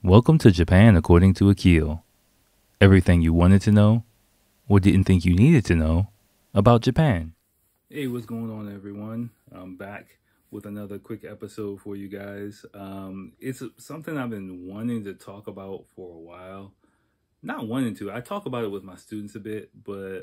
Welcome to Japan according to Akil. Everything you wanted to know or didn't think you needed to know about Japan. Hey, what's going on, everyone? I'm back with another quick episode for you guys. It's something I've been wanting to talk about for a while. Not wanting to. I talk about it with my students a bit, but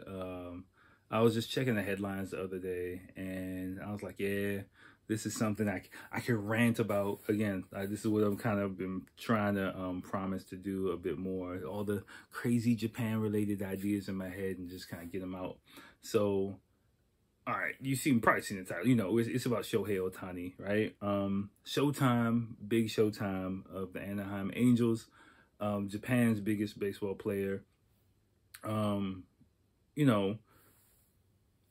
I was just checking the headlines the other day, and I was like, yeah, this is something I can rant about. Again, this is what I'm kind of been trying to promise to do a bit more. All the crazy Japan-related ideas in my head and just kind of get them out. So, all right, probably seen the title. You know, it's about Shohei Ohtani, right? Showtime, big Showtime of the Anaheim Angels. Japan's biggest baseball player. You know,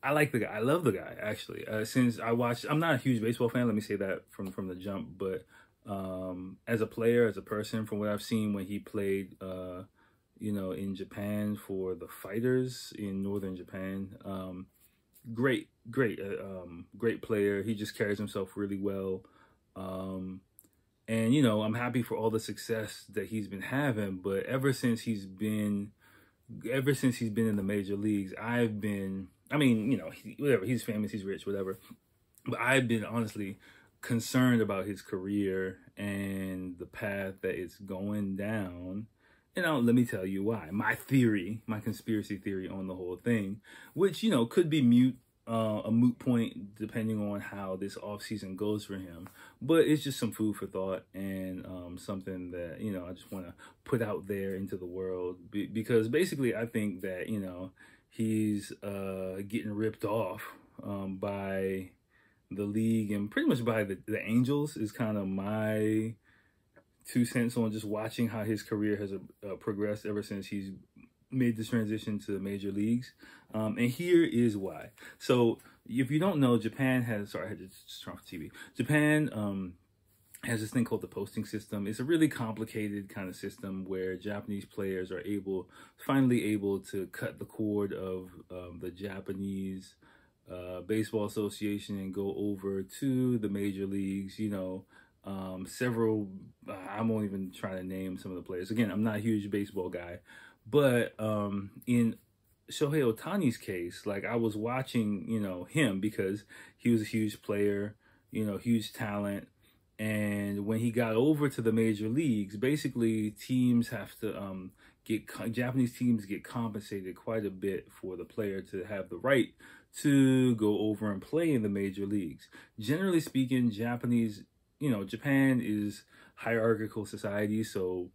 I like the guy. I love the guy, actually. Since I watched, I'm not a huge baseball fan. Let me say that from the jump. But as a player, as a person, from what I've seen when he played, in Japan for the Fighters in northern Japan, great player. He just carries himself really well. And, I'm happy for all the success that he's been having. But ever since he's been in the major leagues, whatever, he's famous, he's rich, whatever. But I've been honestly concerned about his career and the path that it's going down. And let me tell you why. My conspiracy theory on the whole thing, which, could be a moot point depending on how this offseason goes for him. But it's just some food for thought and something that, I just want to put out there into the world. Because basically I think that, he's getting ripped off by the league and pretty much by the Angels is kind of my 2 cents on just watching how his career has progressed ever since he's made this transition to the major leagues. And here is why. So if you don't know, Japan has, sorry, I had to just turn off the TV. Japan has this thing called the posting system. It's a really complicated kind of system where Japanese players are finally able to cut the cord of the Japanese Baseball Association and go over to the major leagues, several, I won't even try to name some of the players. Again, I'm not a huge baseball guy, but in Shohei Ohtani's case, like I was watching, him because he was a huge player, huge talent. And when he got over to the major leagues, basically teams have to Japanese teams get compensated quite a bit for the player to have the right to go over and play in the major leagues. Generally speaking, Japan is hierarchical society, so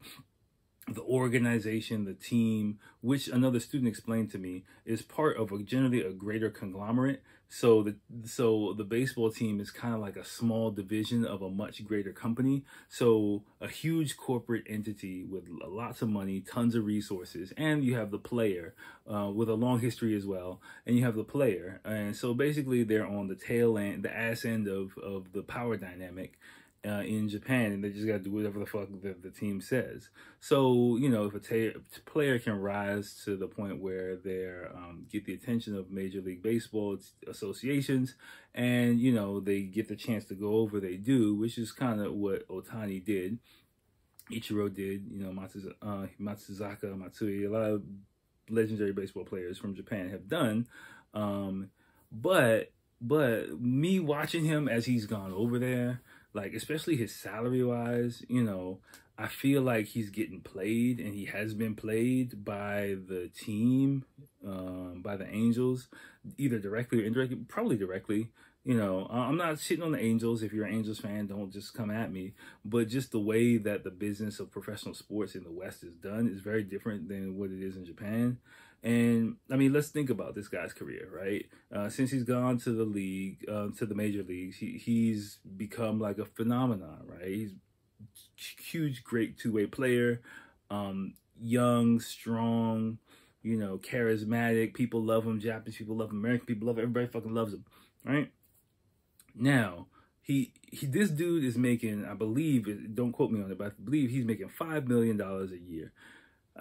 the organization, the team, which another student explained to me, is part of generally a greater conglomerate. So the baseball team is kind of like a small division of a much greater company. So a huge corporate entity with lots of money, tons of resources, and you have the player with a long history as well. And you have the player, and so basically they're on the tail end, the ass end of the power dynamic. In Japan, and they just got to do whatever the fuck the team says. So, if a player can rise to the point where they're get the attention of Major League Baseball associations, and they get the chance to go over, they do, which is kind of what Ohtani did, Ichiro did, Matsuzaka, Matsui, a lot of legendary baseball players from Japan have done. But me watching him as he's gone over there, like, especially his salary wise, I feel like he's getting played, and he has been played by the team, by the Angels, either directly or indirectly, probably directly. I'm not shitting on the Angels. If you're an Angels fan, don't just come at me. But just the way that the business of professional sports in the West is done is very different than what it is in Japan. And let's think about this guy's career, right? Since he's gone to the league, to the major leagues, he's become like a phenomenon, right? He's huge, great two-way player, young, strong, charismatic. People love him. Japanese people love him. American people love him. Everybody fucking loves him, right? Now, this dude is making, I believe, don't quote me on it, but I believe he's making $5 million a year.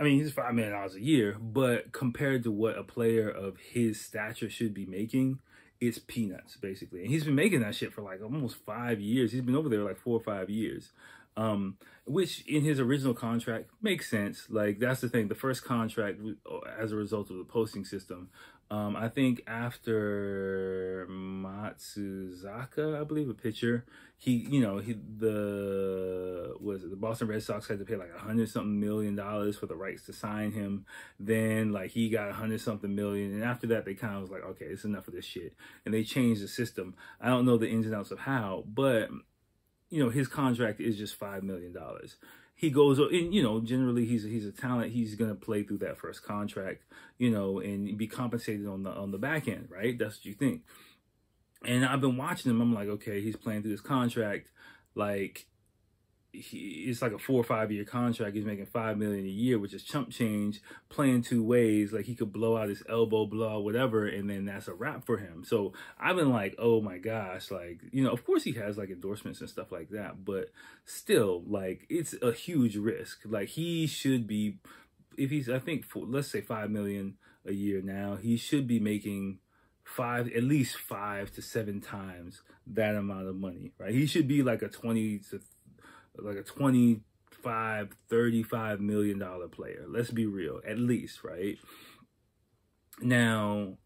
He's $5 million a year, but compared to what a player of his stature should be making, it's peanuts, basically. And he's been making that shit for like almost 5 years. He's been over there like 4 or 5 years. Which in his original contract makes sense. Like, that's the thing. The first contract, as a result of the posting system, I think after Matsuzaka, I believe, a pitcher, the Boston Red Sox had to pay like $100-something million for the rights to sign him. Then like he got $100-something million, and after that they kind of was like, okay, it's enough of this shit, and they changed the system. I don't know the ins and outs of how, but his contract is just $5 million. He goes, and generally he's a talent. He's gonna play through that first contract, and be compensated on the back end, right? That's what you think. And I've been watching him. I'm like, okay, he's playing through this contract. Like, it's like a 4 or 5 year contract. He's making $5 million a year, which is chump change, playing two ways. Like, he could blow out his elbow, blow out whatever, and then that's a wrap for him. So I've been like, oh my gosh, like, of course he has like endorsements and stuff like that, but still, like, it's a huge risk. Like, he should be, if he's, I think, let's say $5 million a year now, he should be making at least 5 to 7 times that amount of money, right? He should be like a $25, $35 million player. Let's be real, at least, right? Now,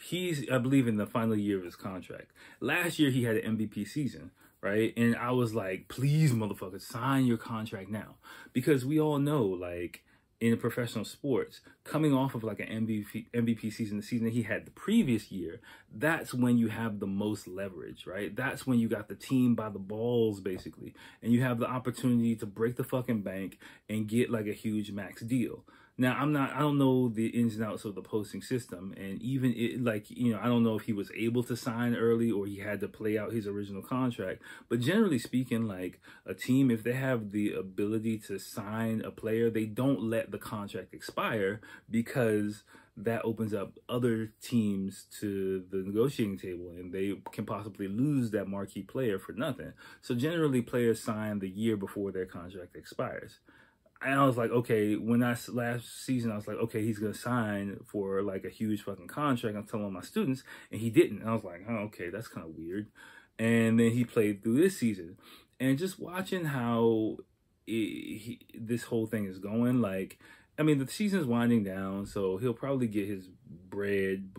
he's, I believe, in the final year of his contract. Last year, he had an MVP season, right? And I was like, please, motherfucker, sign your contract now. Because we all know, like, in professional sports, coming off of like an MVP season, the season that he had the previous year, that's when you have the most leverage, right? That's when you got the team by the balls, basically. And you have the opportunity to break the fucking bank and get like a huge max deal. Now, I don't know the ins and outs of the posting system. And even I don't know if he was able to sign early or he had to play out his original contract. But generally speaking, like, a team, if they have the ability to sign a player, they don't let the contract expire, because that opens up other teams to the negotiating table, and they can possibly lose that marquee player for nothing. So generally, players sign the year before their contract expires. And I was like, okay, last season, I was like, okay, he's going to sign for like a huge fucking contract. I'm telling my students, and he didn't. And I was like, oh, okay, that's kind of weird. And then he played through this season, and just watching how this whole thing is going. Like, I mean, the season's winding down, so he'll probably get his bread,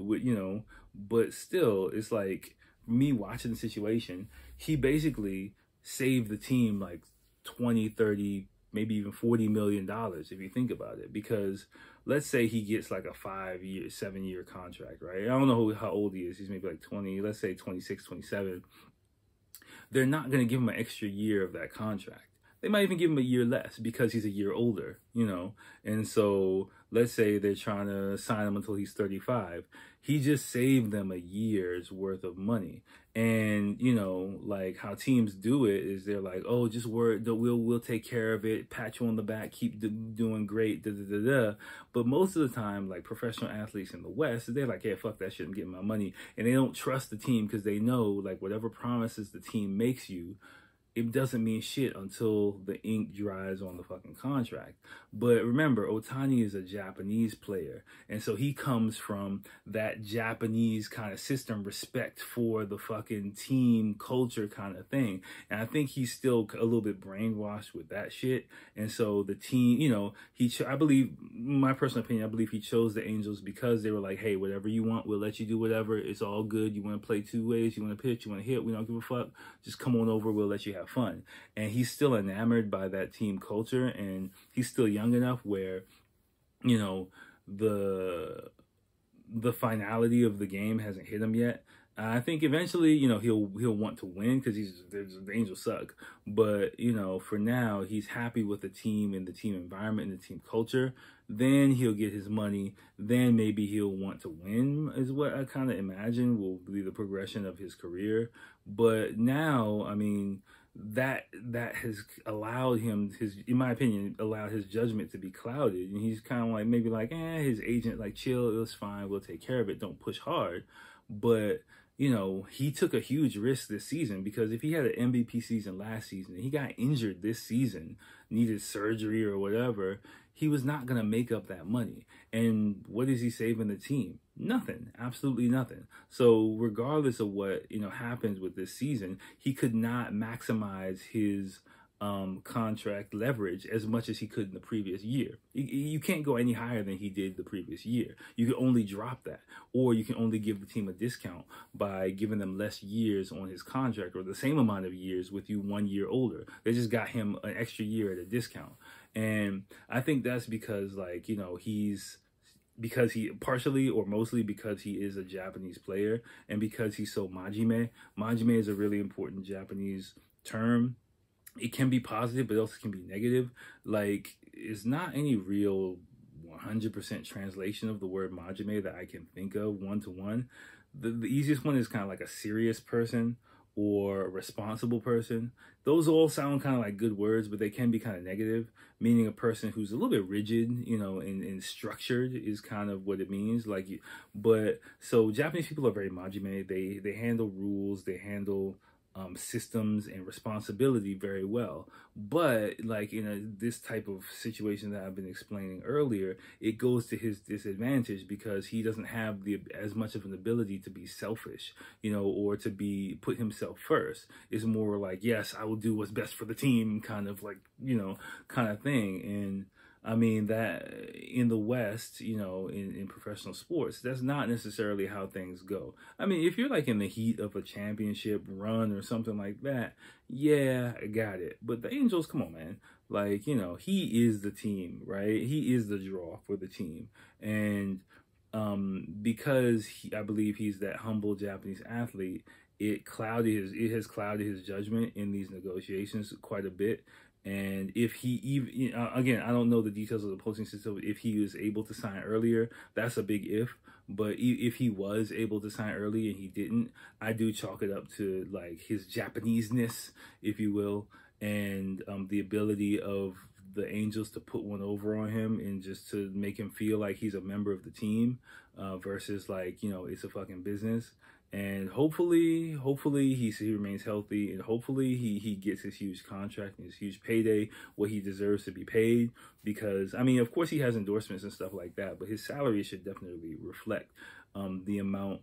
but still, it's like, me watching the situation, he basically saved the team like 20, 30, maybe even $40 million, if you think about it. Because let's say he gets like a 7 year contract, right? I don't know how old he is. He's maybe like 20, let's say 26, 27. They're not going to give him an extra year of that contract. They might even give him a year less because he's a year older, And so let's say they're trying to sign him until he's 35. He just saved them a year's worth of money. And, like how teams do it is they're like, oh, just we'll take care of it, pat you on the back, keep doing great, da da da da. But most of the time, like professional athletes in the West, they're like, yeah, fuck that shit, I'm getting my money. And they don't trust the team because they know, like, whatever promises the team makes you, it doesn't mean shit until the ink dries on the fucking contract. But remember, Ohtani is a Japanese player. And so he comes from that Japanese kind of system, respect for the fucking team culture kind of thing. And I think he's still a little bit brainwashed with that shit. And so the team, I believe, my personal opinion, I believe he chose the Angels because they were like, hey, whatever you want, we'll let you do whatever. It's all good. You want to play two ways, you want to pitch, you want to hit, we don't give a fuck. Just come on over, we'll let you have fun. And he's still enamored by that team culture, and he's still young enough where, the finality of the game hasn't hit him yet. I think eventually, he'll want to win because the Angels suck. But, for now, he's happy with the team and the team environment and the team culture. Then he'll get his money. Then maybe he'll want to win, is what I kind of imagine will be the progression of his career. But now, I mean, that has allowed him, in my opinion, allowed his judgment to be clouded. And he's kind of like, maybe like, his agent, like, chill, it's fine, we'll take care of it, don't push hard. But, he took a huge risk this season, because if he had an MVP season last season and he got injured this season, needed surgery or whatever, he was not going to make up that money. And what is he saving the team? Nothing. Absolutely nothing. So regardless of what, happens with this season, he could not maximize his contract leverage as much as he could in the previous year. You can't go any higher than he did the previous year. You can only drop that, or you can only give the team a discount by giving them less years on his contract, or the same amount of years with you 1 year older. They just got him an extra year at a discount. And I think that's because, like, you know, because he partially or mostly because he is a Japanese player, and because he's so majime. Majime is a really important Japanese term. It can be positive, but it also can be negative. Like, it's not any real 100% translation of the word majime that I can think of one-to-one. The easiest one is kind of like a serious person or a responsible person. Those all sound kind of like good words, but they can be kind of negative, meaning a person who's a little bit rigid, you know, and structured is kind of what it means. Like, but so Japanese people are very majime. They handle rules, they handle systems and responsibility very well. But like in this type of situation that I've been explaining earlier, it goes to his disadvantage because he doesn't have as much of an ability to be selfish, you know, or to put himself first. It's more like, yes, I will do what's best for the team, kind of like, you know, kind of thing. And I mean, that in the West, you know, in professional sports, that's not necessarily how things go. I mean, if you're like in the heat of a championship run or something like that, yeah, I got it. But the Angels, come on, man. Like, you know, he is the team, right? He is the draw for the team. And because I believe he's that humble Japanese athlete, it has clouded his judgment in these negotiations quite a bit. And if he even, again, I don't know the details of the posting system. If he was able to sign earlier, that's a big if. But if he was able to sign early and he didn't, I do chalk it up to like his Japanese-ness, if you will, and the ability of the Angels to put one over on him and just to make him feel like he's a member of the team versus like, you know, it's a fucking business. And hopefully he remains healthy, and hopefully he gets his huge contract and his huge payday, what he deserves to be paid. Because, I mean, of course he has endorsements and stuff like that, but his salary should definitely reflect the amount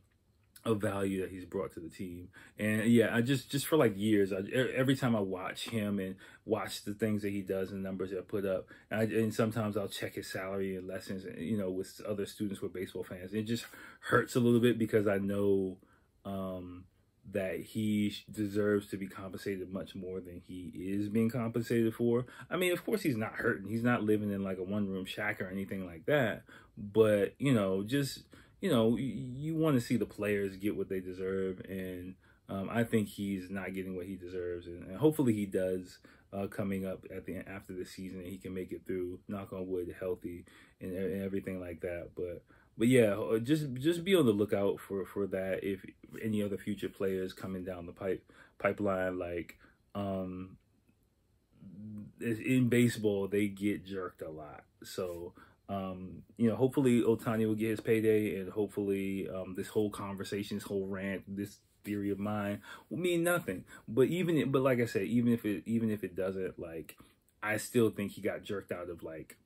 of value that he's brought to the team. And yeah, I just for like years, every time I watch him and watch the things that he does and numbers that I put up, and sometimes I'll check his salary and lessons, you know, with other students who are baseball fans. It just hurts a little bit because I know that he deserves to be compensated much more than he is being compensated for. I mean, of course, he's not hurting. He's not living in like a one-room shack or anything like that. But, you know, just, you know, you want to see the players get what they deserve. And I think he's not getting what he deserves. And hopefully he does coming up after the season, and he can make it through, knock on wood, healthy and everything like that. But yeah, just be on the lookout for that. If any other future players coming down the pipeline, like in baseball, they get jerked a lot. So you know, hopefully Ohtani will get his payday, and hopefully this whole conversation, this whole rant, this theory of mine will mean nothing. But like I said, even if it doesn't, like, I still think he got jerked out of like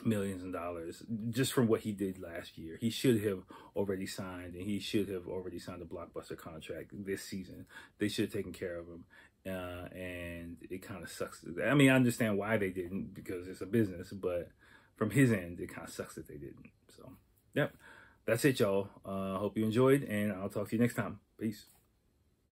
millions of dollars just from what he did last year. He should have already signed, and he should have already signed a blockbuster contract this season. They should have taken care of him. And it kind of sucks. I mean, I understand why they didn't, because it's a business, but from his end, it kind of sucks that they didn't. So, yep. That's it, y'all. Hope you enjoyed, and I'll talk to you next time. Peace.